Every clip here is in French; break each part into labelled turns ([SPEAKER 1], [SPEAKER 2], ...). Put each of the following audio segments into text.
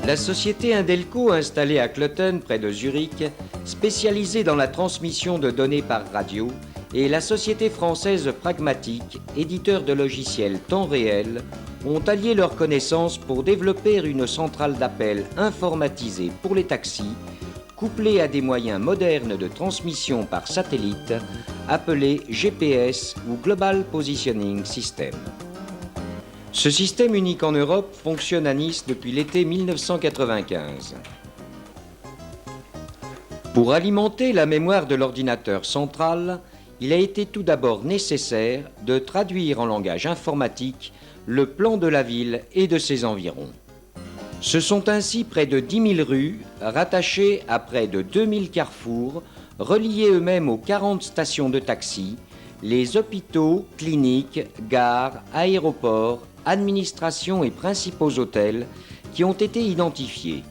[SPEAKER 1] La société Indelco, installée à Cloten, près de Zurich, spécialisée dans la transmission de données par radio, et la société française Pragmatic, éditeur de logiciels temps réel, ont allié leurs connaissances pour développer une centrale d'appel informatisée pour les taxis, couplée à des moyens modernes de transmission par satellite, appelés GPS ou Global Positioning System. Ce système unique en Europe fonctionne à Nice depuis l'été 1995. Pour alimenter la mémoire de l'ordinateur central, il a été tout d'abord nécessaire de traduire en langage informatique le plan de la ville et de ses environs. Ce sont ainsi près de 10 000 rues, rattachées à près de 2000 carrefours, reliées eux-mêmes aux 40 stations de taxi, les hôpitaux, cliniques, gares, aéroports, administrations et principaux hôtels qui ont été identifiés.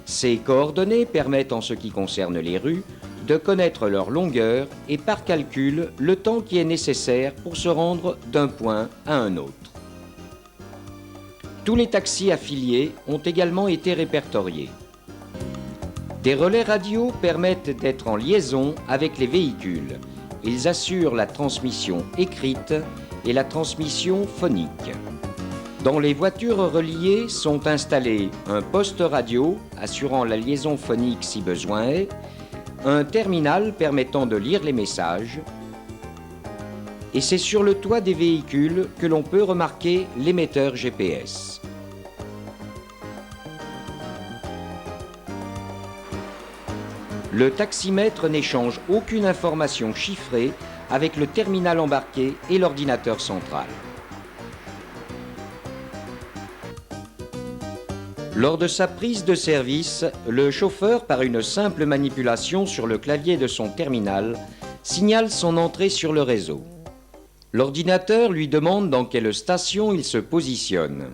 [SPEAKER 1] Ces coordonnées permettent, en ce qui concerne les rues, de connaître leur longueur et par calcul le temps qui est nécessaire pour se rendre d'un point à un autre. Tous les taxis affiliés ont également été répertoriés. Des relais radio permettent d'être en liaison avec les véhicules. Ils assurent la transmission écrite et la transmission phonique. Dans les voitures reliées sont installés un poste radio assurant la liaison phonique si besoin est, un terminal permettant de lire les messages, et c'est sur le toit des véhicules que l'on peut remarquer l'émetteur GPS. Le taximètre n'échange aucune information chiffrée avec le terminal embarqué et l'ordinateur central. Lors de sa prise de service, le chauffeur, par une simple manipulation sur le clavier de son terminal, signale son entrée sur le réseau. L'ordinateur lui demande dans quelle station il se positionne.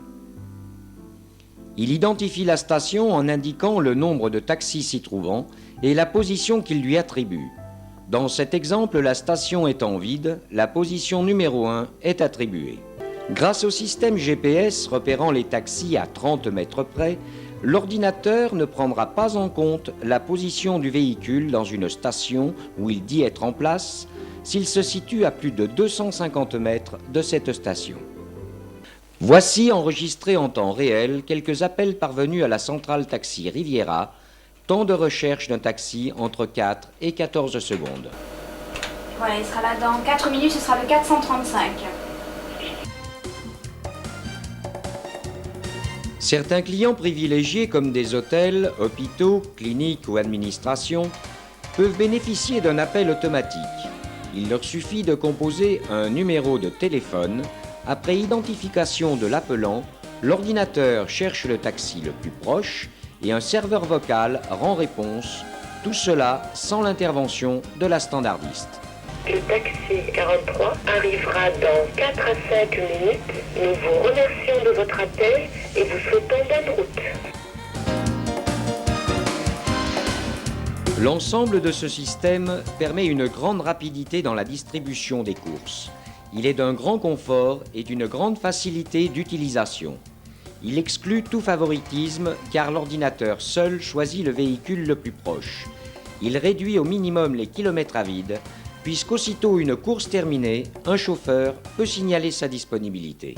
[SPEAKER 1] Il identifie la station en indiquant le nombre de taxis s'y trouvant et la position qu'il lui attribue. Dans cet exemple, la station étant vide, la position numéro 1 est attribuée. Grâce au système GPS repérant les taxis à 30 mètres près, l'ordinateur ne prendra pas en compte la position du véhicule dans une station où il dit être en place s'il se situe à plus de 250 mètres de cette station. Voici enregistrés en temps réel quelques appels parvenus à la centrale taxi Riviera, temps de recherche d'un taxi entre 4 et 14 secondes.
[SPEAKER 2] Voilà, il sera là dans 4 minutes, ce sera le 435.
[SPEAKER 1] Certains clients privilégiés comme des hôtels, hôpitaux, cliniques ou administrations peuvent bénéficier d'un appel automatique. Il leur suffit de composer un numéro de téléphone. Après identification de l'appelant, l'ordinateur cherche le taxi le plus proche et un serveur vocal rend réponse, tout cela sans l'intervention de la standardiste.
[SPEAKER 3] Le taxi 43 arrivera dans 4 à 5 minutes. Nous vous remercions de votre appel et vous souhaitons bonne route.
[SPEAKER 1] L'ensemble de ce système permet une grande rapidité dans la distribution des courses. Il est d'un grand confort et d'une grande facilité d'utilisation. Il exclut tout favoritisme car l'ordinateur seul choisit le véhicule le plus proche. Il réduit au minimum les kilomètres à vide, puisqu'aussitôt une course terminée, un chauffeur peut signaler sa disponibilité.